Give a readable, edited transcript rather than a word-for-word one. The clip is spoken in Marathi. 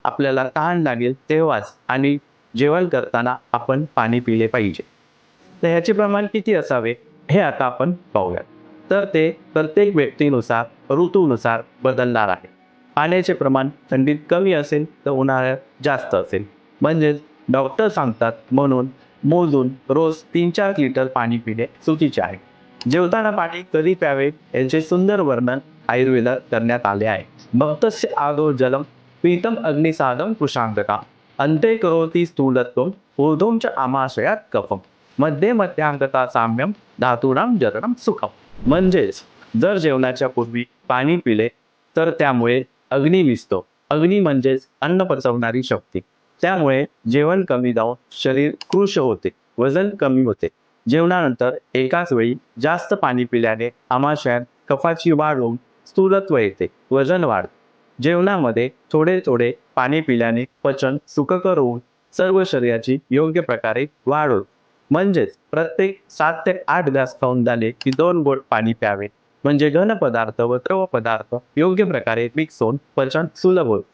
आपल्याला तहान लागेल तेव्हाच आणि जेवण करताना आपण पाणी पिले पाहिजे. तर ह्याचे प्रमाण किती असावे हे आता आपण पाहूयात. तर ते प्रत्येक व्यक्तीनुसार, ऋतूनुसार बदलणार आहे. पाण्याचे प्रमाण थंडीत कमी असेल तर उन्हाळ्यात जास्त असेल. म्हणजेच डॉक्टर सांगतात म्हणून मोजून रोज 3-4 लिटर पाणी पिणे चुकीचे आहे. जेवताना पाणी कधी प्यावे याचे सुंदर वर्णन आयुर्वेदात करण्यात आले आहे. भक्तस्य आदो जलम पीतम अग्निसाधम कुशांगका अंते करोति स्थूलत्वम ऊर्ध्वं च आमाशयात कफम मध्ये मध्यांगता साम्यम धातूनाम जरणम सुखम. म्हणजेच जर जेवणाच्या पूर्वी पाणी पिले तर त्यामुळे अग्नी विझतो. अग्नी म्हणजेच अन्न पचवणारी शक्ती. त्यामुळे जेवण कमी जाऊन शरीर कृश होते, वजन कमी होते. जेवणानंतर एकाच वेळी जास्त पाणी पिल्याने आमाशयात कफाची वाढ होऊन स्थूलत्व येते, वजन वाढते. जेवणामध्ये थोडे थोडे पाणी पिल्याने पचन सुखकर होऊन सर्व शरीराची योग्य प्रकारे वाढ होते. म्हणजेच प्रत्येक 7 ते 8 ग्लास खाऊन झाले की 2 बोट पाणी प्यावे. म्हणजे घन पदार्थ व द्रव पदार्थ योग्य प्रकारे मिक्स होऊन पचन सुलभ होते.